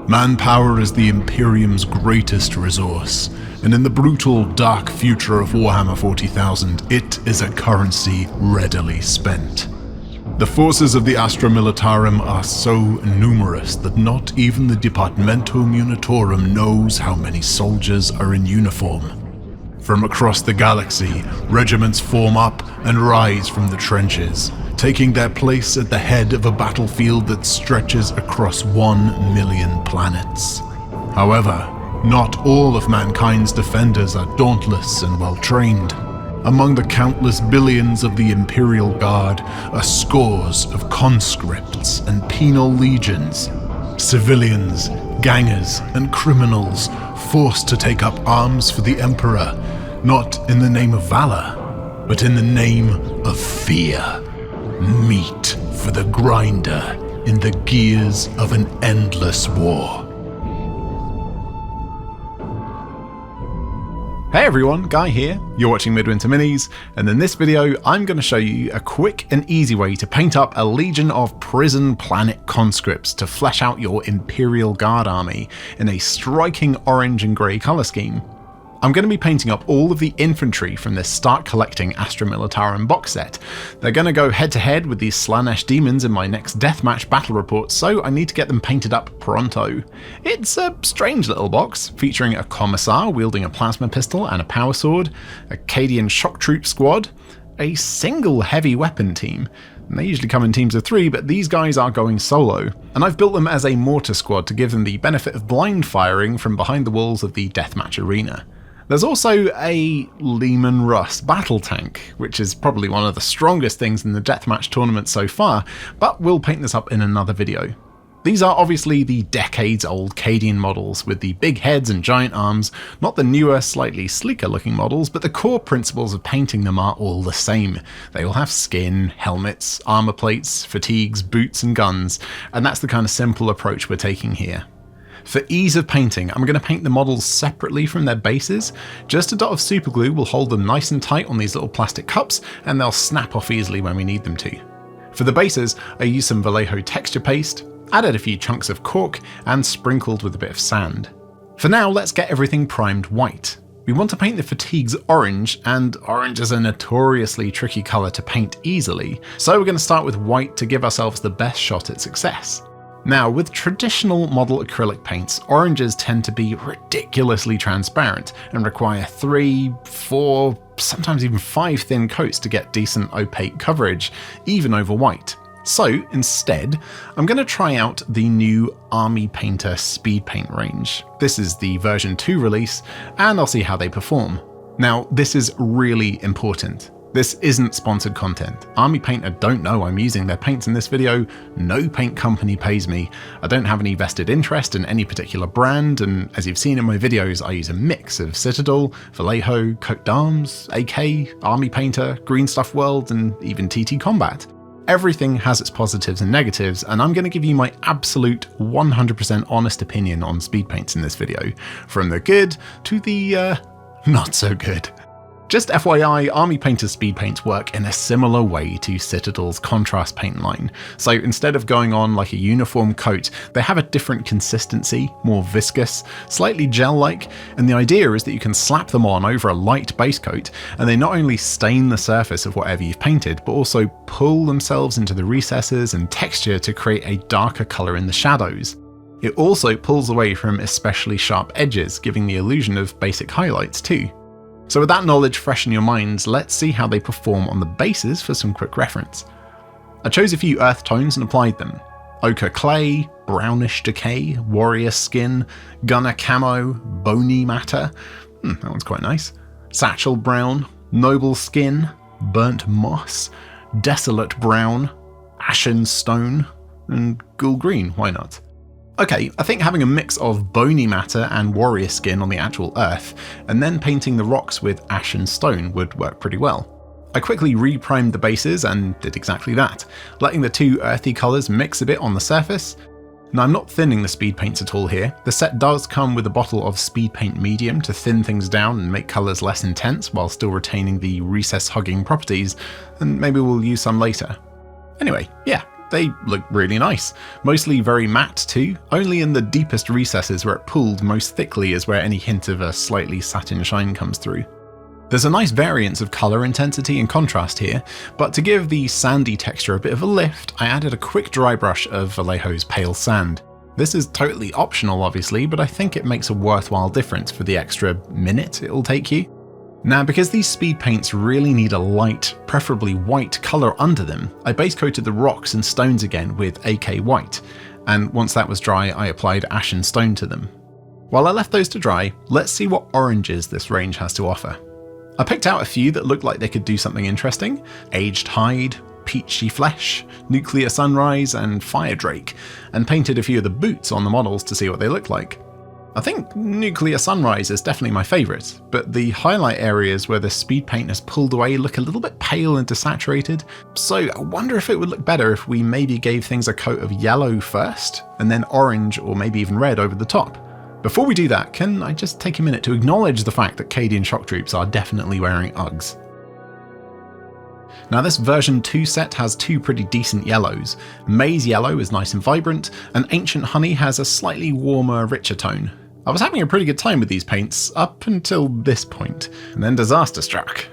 Manpower is the Imperium's greatest resource, and in the brutal, dark future of Warhammer 40,000, it is a currency readily spent. The forces of the Astra Militarum are so numerous that not even the Departmentum Unitorum knows how many soldiers are in uniform. From across the galaxy, regiments form up and rise from the trenches, taking their place at the head of a battlefield that stretches across 1 million planets. However, not all of mankind's defenders are dauntless and well-trained. Among the countless billions of the Imperial Guard are scores of conscripts and penal legions, civilians, gangers, and criminals forced to take up arms for the Emperor, not in the name of valor, but in the name of fear. Meat for the grinder in the gears of an endless war. Hey everyone, Guy here. You're watching Midwinter Minis, and in this video I'm going to show you a quick and easy way to paint up a legion of prison planet conscripts to flesh out your Imperial Guard army in a striking orange and grey colour scheme. I'm going to be painting up all of the infantry from this Start Collecting Astra Militarum box set. They're going to go head to head with these Slanesh demons in my next deathmatch battle report, so I need to get them painted up pronto. It's a strange little box, featuring a commissar wielding a plasma pistol and a power sword, a Cadian shock troop squad, a single heavy weapon team. And they usually come in teams of 3, but these guys are going solo. And I've built them as a mortar squad to give them the benefit of blind firing from behind the walls of the deathmatch arena. There's also a Lehman Russ battle tank, which is probably one of the strongest things in the deathmatch tournament so far, but we'll paint this up in another video. These are obviously the decades-old Cadian models with the big heads and giant arms, not the newer, slightly sleeker looking models, but the core principles of painting them are all the same. They all have skin, helmets, armor plates, fatigues, boots and guns, and that's the kind of simple approach we're taking here. For ease of painting, I'm going to paint the models separately from their bases. Just a dot of super glue will hold them nice and tight on these little plastic cups, and they'll snap off easily when we need them to. For the bases, I used some Vallejo texture paste, added a few chunks of cork, and sprinkled with a bit of sand. For now, let's get everything primed white. We want to paint the fatigues orange, and orange is a notoriously tricky colour to paint easily, so we're going to start with white to give ourselves the best shot at success. Now, with traditional model acrylic paints, oranges tend to be ridiculously transparent and require 3, 4, sometimes even 5 thin coats to get decent opaque coverage, even over white. So instead, I'm going to try out the new Army Painter Speedpaint range. This is the version 2 release, and I'll see how they perform. Now, this is really important. This isn't sponsored content. Army Painter don't know I'm using their paints in this video, no paint company pays me, I don't have any vested interest in any particular brand, and as you've seen in my videos, I use a mix of Citadel, Vallejo, Cote d'Arms, AK, Army Painter, Green Stuff World, and even TT Combat. Everything has its positives and negatives, and I'm going to give you my absolute 100% honest opinion on speed paints in this video, from the good to the not so good. Just FYI, Army Painter's speed paints work in a similar way to Citadel's contrast paint line. So instead of going on like a uniform coat, they have a different consistency, more viscous, slightly gel-like, and the idea is that you can slap them on over a light base coat, and they not only stain the surface of whatever you've painted, but also pull themselves into the recesses and texture to create a darker colour in the shadows. It also pulls away from especially sharp edges, giving the illusion of basic highlights too. So with that knowledge fresh in your minds, let's see how they perform on the bases for some quick reference. I chose a few earth tones and applied them. Ochre clay, brownish decay, warrior skin, gunner camo, bony matter, that one's quite nice, satchel brown, noble skin, burnt moss, desolate brown, ashen stone, and ghoul green, why not? Okay, I think having a mix of bony matter and warrior skin on the actual earth, and then painting the rocks with ash and stone would work pretty well. I quickly reprimed the bases and did exactly that, letting the two earthy colours mix a bit on the surface. Now, I'm not thinning the speed paints at all here. The set does come with a bottle of speed paint medium to thin things down and make colours less intense while still retaining the recess hugging properties, and maybe we'll use some later. Anyway, yeah, they look really nice. Mostly very matte too, only in the deepest recesses where it pooled most thickly is where any hint of a slightly satin shine comes through. There's a nice variance of colour intensity and contrast here, but to give the sandy texture a bit of a lift, I added a quick dry brush of Vallejo's Pale Sand. This is totally optional obviously, but I think it makes a worthwhile difference for the extra minute it'll take you. Now, because these speed paints really need a light, preferably white colour under them, I base coated the rocks and stones again with AK White, and once that was dry I applied Ashen Stone to them. While I left those to dry, let's see what oranges this range has to offer. I picked out a few that looked like they could do something interesting: Aged Hide, Peachy Flesh, Nuclear Sunrise, and Fire Drake, and painted a few of the boots on the models to see what they look like. I think Nuclear Sunrise is definitely my favourite, but the highlight areas where the speed paint has pulled away look a little bit pale and desaturated, so I wonder if it would look better if we maybe gave things a coat of yellow first, and then orange or maybe even red over the top. Before we do that, can I just take a minute to acknowledge the fact that Cadian shock troops are definitely wearing Uggs. Now this version 2 set has two pretty decent yellows. Maize Yellow is nice and vibrant, and Ancient Honey has a slightly warmer, richer tone. I was having a pretty good time with these paints up until this point, and then disaster struck.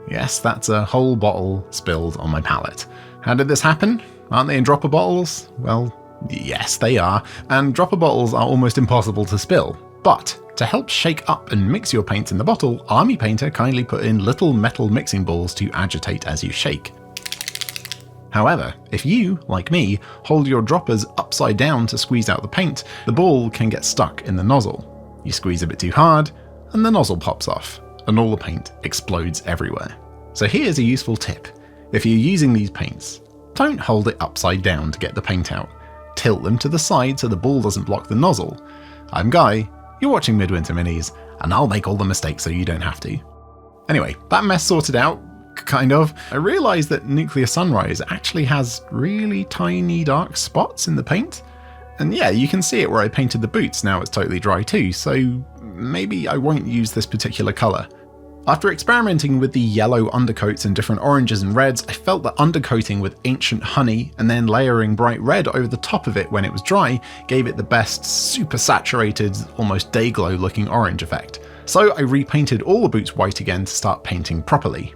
Yes, that's a whole bottle spilled on my palette. How did this happen? Aren't they in dropper bottles? Well, yes, they are, and dropper bottles are almost impossible to spill. But to help shake up and mix your paints in the bottle, Army Painter kindly put in little metal mixing balls to agitate as you shake. However, if you, like me, hold your droppers upside down to squeeze out the paint, the ball can get stuck in the nozzle. You squeeze a bit too hard, and the nozzle pops off, and all the paint explodes everywhere. So here's a useful tip. If you're using these paints, don't hold it upside down to get the paint out. Tilt them to the side so the ball doesn't block the nozzle. I'm Guy, you're watching Midwinter Minis, and I'll make all the mistakes so you don't have to. Anyway, that mess sorted out, kind of, I realised that Nuclear Sunrise actually has really tiny dark spots in the paint. And yeah, you can see it where I painted the boots, now it's totally dry too, so maybe I won't use this particular colour. After experimenting with the yellow undercoats and different oranges and reds, I felt that undercoating with Ancient Honey and then layering bright red over the top of it when it was dry gave it the best super saturated, almost day glow looking orange effect. So I repainted all the boots white again to start painting properly.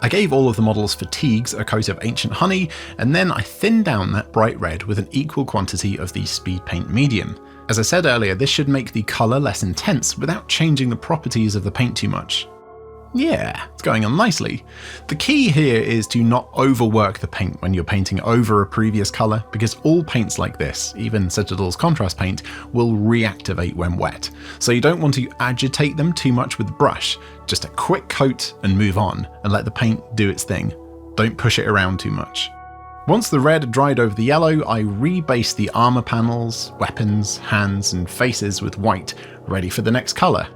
I gave all of the models' fatigues a coat of Ancient Honey, and then I thinned down that bright red with an equal quantity of the Speed Paint medium. As I said earlier, this should make the colour less intense without changing the properties of the paint too much. Yeah, it's going on nicely. The key here is to not overwork the paint when you're painting over a previous colour, because all paints like this, even Citadel's contrast paint, will reactivate when wet. So you don't want to agitate them too much with the brush, just a quick coat and move on, and let the paint do its thing. Don't push it around too much. Once the red dried over the yellow, I rebased the armour panels, weapons, hands and faces with white, ready for the next colour.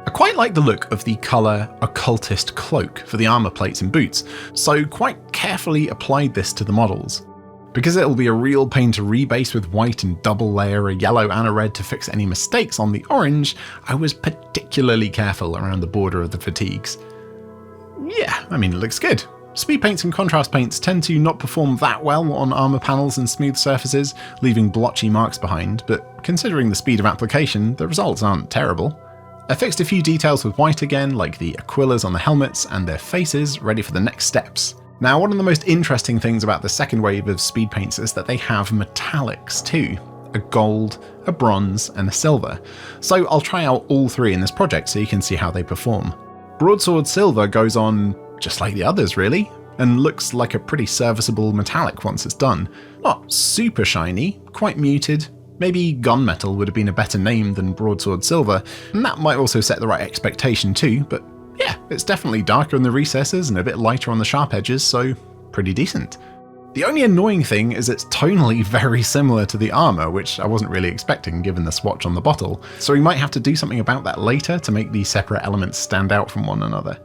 I quite like the look of the colour Occultist Cloak for the armour plates and boots, so quite carefully applied this to the models. Because it'll be a real pain to rebase with white and double layer a yellow and a red to fix any mistakes on the orange, I was particularly careful around the border of the fatigues. Yeah, I mean, it looks good. Speed paints and contrast paints tend to not perform that well on armour panels and smooth surfaces, leaving blotchy marks behind, but considering the speed of application, the results aren't terrible. I fixed a few details with white again, like the Aquillas on the helmets and their faces, ready for the next steps. Now, one of the most interesting things about the second wave of speed paints is that they have metallics too. A gold, a bronze, and a silver. So I'll try out all three in this project so you can see how they perform. Broadsword Silver goes on just like the others really, and looks like a pretty serviceable metallic once it's done. Not super shiny, quite muted. Maybe Gunmetal would have been a better name than Broadsword Silver, and that might also set the right expectation too, but yeah, it's definitely darker in the recesses and a bit lighter on the sharp edges, so pretty decent. The only annoying thing is it's tonally very similar to the armour, which I wasn't really expecting given the swatch on the bottle, so we might have to do something about that later to make these separate elements stand out from one another.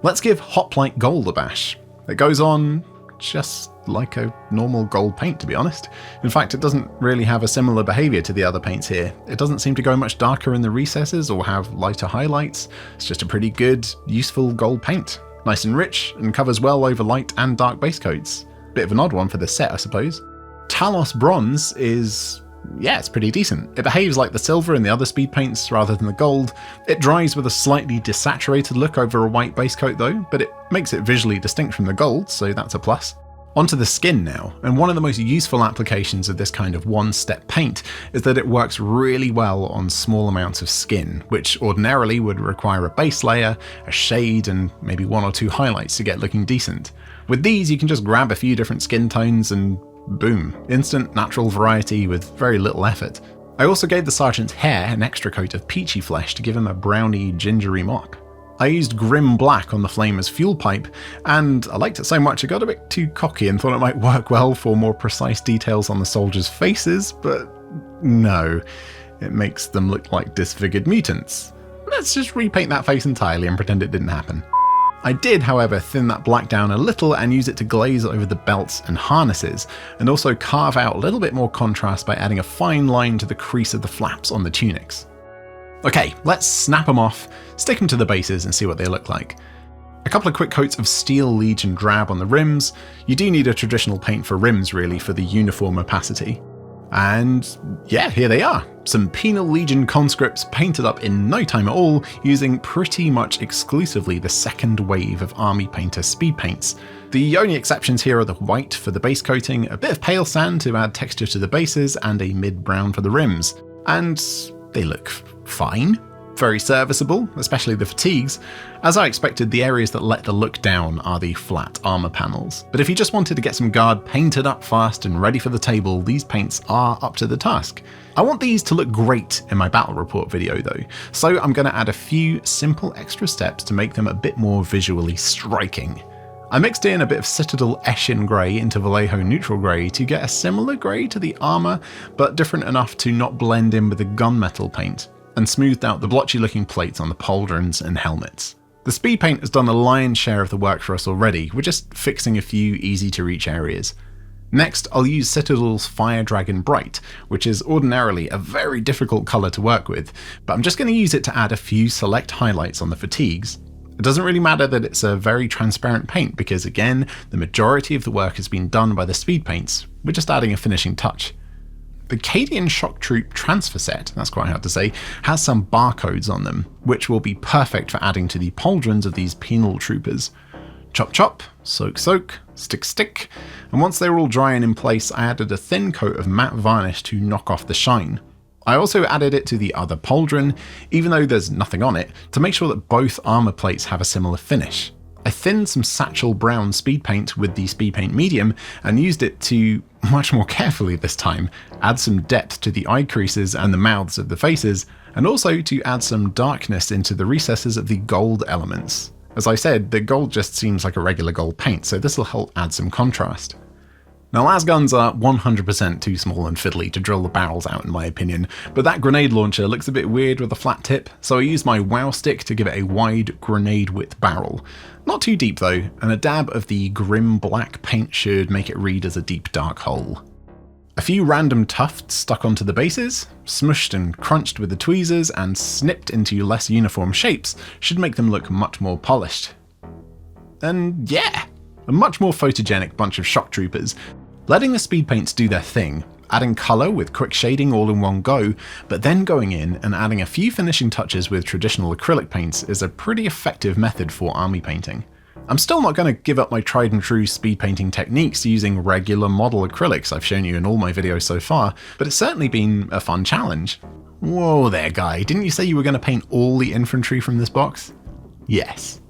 Let's give Hoplite Gold a bash. It goes on just like a normal gold paint, to be honest. In fact, it doesn't really have a similar behaviour to the other paints here. It doesn't seem to go much darker in the recesses or have lighter highlights. It's just a pretty good, useful gold paint. Nice and rich, and covers well over light and dark base coats. Bit of an odd one for this set, I suppose. Talos Bronze is, yeah, it's pretty decent. It behaves like the silver in the other speed paints rather than the gold. It dries with a slightly desaturated look over a white base coat though, but it makes it visually distinct from the gold, so that's a plus. Onto the skin now, and one of the most useful applications of this kind of one-step paint is that it works really well on small amounts of skin, which ordinarily would require a base layer, a shade, and maybe 1 or 2 highlights to get looking decent. With these, you can just grab a few different skin tones and boom, instant natural variety with very little effort. I also gave the sergeant's hair an extra coat of peachy flesh to give him a browny, gingery mop. I used Grim Black on the flame as fuel pipe, and I liked it so much I got a bit too cocky and thought it might work well for more precise details on the soldiers' faces, but no, it makes them look like disfigured mutants. Let's just repaint that face entirely and pretend it didn't happen. I did, however, thin that black down a little and use it to glaze over the belts and harnesses, and also carve out a little bit more contrast by adding a fine line to the crease of the flaps on the tunics. Okay, let's snap them off, stick them to the bases and see what they look like. A couple of quick coats of Steel Legion Drab on the rims. You do need a traditional paint for rims really for the uniform opacity. And yeah, here they are. Some Penal Legion conscripts painted up in no time at all using pretty much exclusively the second wave of Army Painter speed paints. The only exceptions here are the white for the base coating, a bit of pale sand to add texture to the bases, and a mid-brown for the rims. And they look fine, very serviceable, especially the fatigues. As I expected, the areas that let the look down are the flat armor panels. But if you just wanted to get some guard painted up fast and ready for the table, these paints are up to the task. I want these to look great in my battle report video though, so I'm going to add a few simple extra steps to make them a bit more visually striking. I mixed in a bit of Citadel Eshin Grey into Vallejo Neutral Grey to get a similar grey to the armour, but different enough to not blend in with the gunmetal paint, and smoothed out the blotchy looking plates on the pauldrons and helmets. The speed paint has done the lion's share of the work for us already, we're just fixing a few easy to reach areas. Next, I'll use Citadel's Fire Dragon Bright, which is ordinarily a very difficult colour to work with, but I'm just going to use it to add a few select highlights on the fatigues. It doesn't really matter that it's a very transparent paint because again, the majority of the work has been done by the speed paints, we're just adding a finishing touch. The Cadian Shock Troop transfer set, that's quite hard to say, has some barcodes on them, which will be perfect for adding to the pauldrons of these penal troopers. Chop chop, soak soak, stick stick, and once they were all dry and in place, I added a thin coat of matte varnish to knock off the shine. I also added it to the other pauldron, even though there's nothing on it, to make sure that both armor plates have a similar finish. I thinned some Satchel Brown speed paint with the speed paint medium and used it to, much more carefully this time, add some depth to the eye creases and the mouths of the faces, and also to add some darkness into the recesses of the gold elements. As I said, the gold just seems like a regular gold paint, so this will help add some contrast. Now las guns are 100% too small and fiddly to drill the barrels out in my opinion, but that grenade launcher looks a bit weird with a flat tip, so I used my wow stick to give it a wide grenade width barrel. Not too deep though, and a dab of the Grim Black paint should make it read as a deep dark hole. A few random tufts stuck onto the bases, smushed and crunched with the tweezers and snipped into less uniform shapes should make them look much more polished. And yeah, a much more photogenic bunch of shock troopers, letting the speed paints do their thing, adding colour with quick shading all in one go, but then going in and adding a few finishing touches with traditional acrylic paints is a pretty effective method for army painting. I'm still not going to give up my tried and true speed painting techniques using regular model acrylics I've shown you in all my videos so far, but it's certainly been a fun challenge. Whoa there guy, didn't you say you were going to paint all the infantry from this box? Yes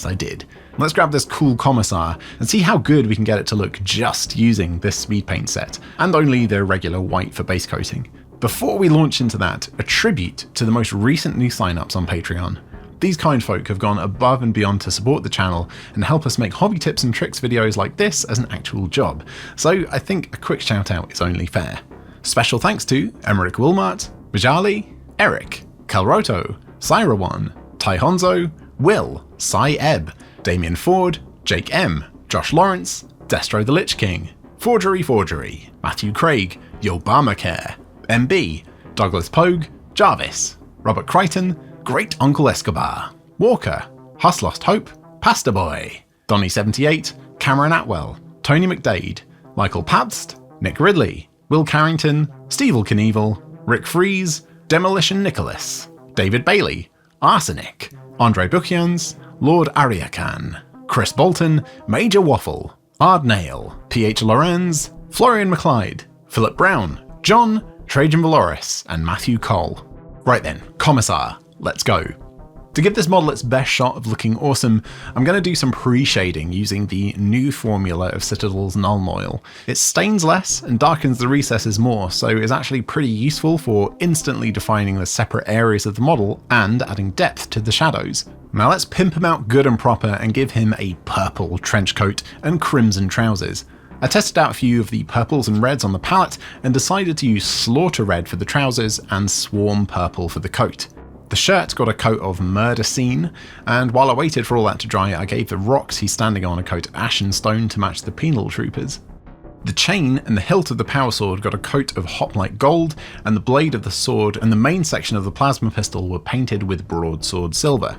I did. Let's grab this cool commissar and see how good we can get it to look just using this speed paint set, and only the regular white for base coating. Before we launch into that, a tribute to the most recent new signups on Patreon. These kind folk have gone above and beyond to support the channel and help us make hobby tips and tricks videos like this as an actual job, so I think a quick shout out is only fair. Special thanks to Emmerich Wilmart, Vijali, Eric, Kalroto, Syrawan, Tai Honzo, Will, Cy Ebb, Damien Ford, Jake M, Josh Lawrence, Destro the Lich King, Forgery, Matthew Craig, Yobamacare, MB, Douglas Pogue, Jarvis, Robert Crichton, Great Uncle Escobar, Walker, Huss Lost Hope, Pasta Boy, Donny78, Cameron Atwell, Tony McDade, Michael Pabst, Nick Ridley, Will Carrington, Steve Knievel, Rick Fries, Demolition Nicholas, David Bailey, Arsenic, Andre Bukians, Lord Ariakan, Chris Bolton, Major Waffle, Ard Nail, P.H. Lorenz, Florian McLeod, Philip Brown, John, Trajan Valoris, and Matthew Cole. Right then, Commissar, let's go. To give this model its best shot of looking awesome, I'm going to do some pre-shading using the new formula of Citadel's Nuln Oil. It stains less and darkens the recesses more, so is actually pretty useful for instantly defining the separate areas of the model and adding depth to the shadows. Now let's pimp him out good and proper and give him a purple trench coat and crimson trousers. I tested out a few of the purples and reds on the palette and decided to use Slaughter Red for the trousers and Swarm Purple for the coat. The shirt got a coat of Murder Scene, and while I waited for all that to dry, I gave the rocks he's standing on a coat of Ashen Stone to match the Penal troopers. The chain and the hilt of the power sword got a coat of Hoplite Gold, and the blade of the sword and the main section of the plasma pistol were painted with Broadsword Silver.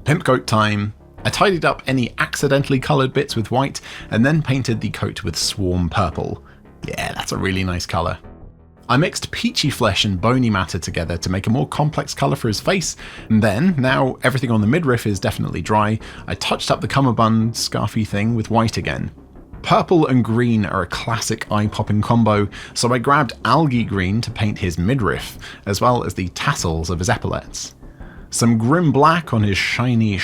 Pimp coat time. I tidied up any accidentally coloured bits with white, and then painted the coat with Swarm Purple. Yeah, that's a really nice colour. I mixed peachy flesh and bony matter together to make a more complex colour for his face, and then, now everything on the midriff is definitely dry, I touched up the cummerbund scarfy thing with white again. Purple and green are a classic eye-popping combo, so I grabbed algae green to paint his midriff, as well as the tassels of his epaulets. Some grim black on his shiny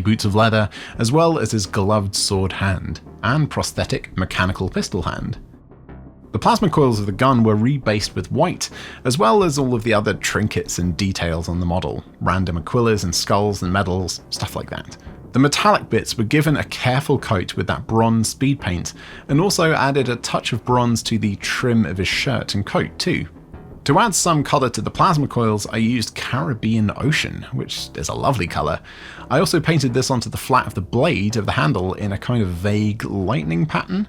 boots of leather, as well as his gloved sword hand, and prosthetic mechanical pistol hand. The plasma coils of the gun were rebased with white, as well as all of the other trinkets and details on the model, random aquillas and skulls and medals, stuff like that. The metallic bits were given a careful coat with that bronze speed paint, and also added a touch of bronze to the trim of his shirt and coat too. To add some colour to the plasma coils, I used Caribbean Ocean, which is a lovely colour. I also painted this onto the flat of the blade of the handle in a kind of vague lightning pattern,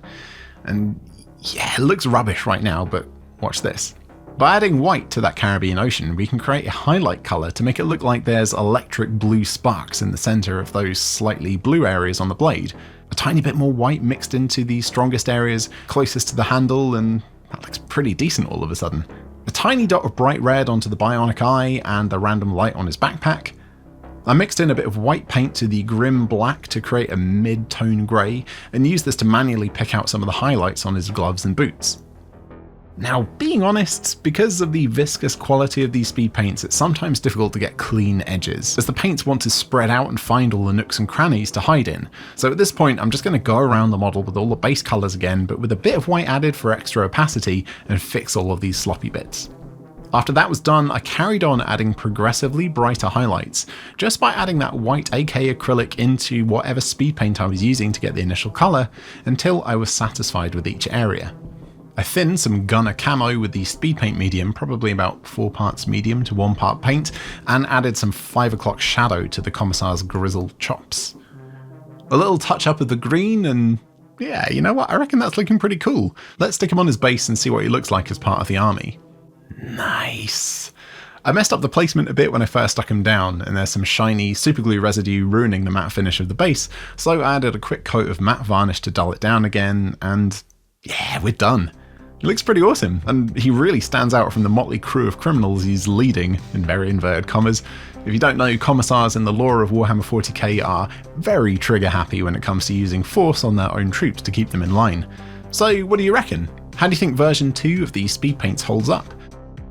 and yeah, it looks rubbish right now, but watch this. By adding white to that Caribbean Ocean, we can create a highlight colour to make it look like there's electric blue sparks in the centre of those slightly blue areas on the blade. A tiny bit more white mixed into the strongest areas closest to the handle, and that looks pretty decent all of a sudden. A tiny dot of bright red onto the bionic eye and the random light on his backpack. I mixed in a bit of white paint to the grim black to create a mid-tone grey, and used this to manually pick out some of the highlights on his gloves and boots. Now, being honest, because of the viscous quality of these speed paints, it's sometimes difficult to get clean edges, as the paints want to spread out and find all the nooks and crannies to hide in. So at this point, I'm just going to go around the model with all the base colours again, but with a bit of white added for extra opacity, and fix all of these sloppy bits. After that was done, I carried on adding progressively brighter highlights, just by adding that white AK acrylic into whatever speed paint I was using to get the initial colour, until I was satisfied with each area. I thinned some Gunner Camo with the speed paint medium, probably about 4 parts medium to 1 part paint, and added some 5 o'clock shadow to the Commissar's grizzled chops. A little touch up of the green, and yeah, you know what, I reckon that's looking pretty cool. Let's stick him on his base and see what he looks like as part of the army. Nice. I messed up the placement a bit when I first stuck him down, and there's some shiny superglue residue ruining the matte finish of the base, so I added a quick coat of matte varnish to dull it down again, and yeah, we're done. He looks pretty awesome, and he really stands out from the motley crew of criminals he's leading, in very inverted commas. If you don't know, commissars in the lore of Warhammer 40k are very trigger happy when it comes to using force on their own troops to keep them in line. So what do you reckon? How do you think version 2 of these speed paints holds up?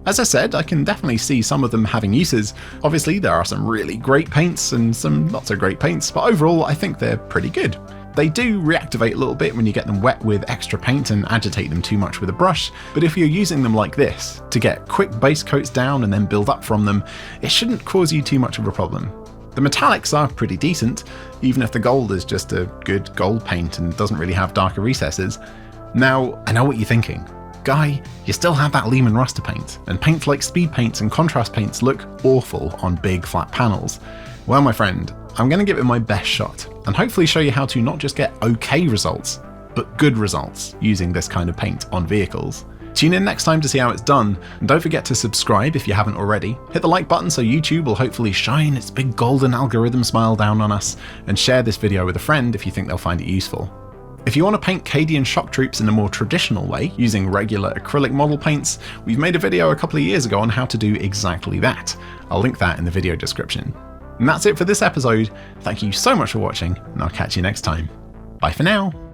As I said, I can definitely see some of them having uses. Obviously, there are some really great paints and some not so great paints, but overall I think they're pretty good. They do reactivate a little bit when you get them wet with extra paint and agitate them too much with a brush, but if you're using them like this, to get quick base coats down and then build up from them, it shouldn't cause you too much of a problem. The metallics are pretty decent, even if the gold is just a good gold paint and doesn't really have darker recesses. Now, I know what you're thinking. Guy, you still have that Lehman Rust to paint, and paints like speed paints and contrast paints look awful on big flat panels. Well, my friend, I'm going to give it my best shot, and hopefully show you how to not just get okay results, but good results using this kind of paint on vehicles. Tune in next time to see how it's done, and don't forget to subscribe if you haven't already. Hit the like button so YouTube will hopefully shine its big golden algorithm smile down on us, and share this video with a friend if you think they'll find it useful. If you want to paint Cadian shock troops in a more traditional way, using regular acrylic model paints, we've made a video a couple of years ago on how to do exactly that. I'll link that in the video description. And that's it for this episode. Thank you so much for watching, and I'll catch you next time. Bye for now.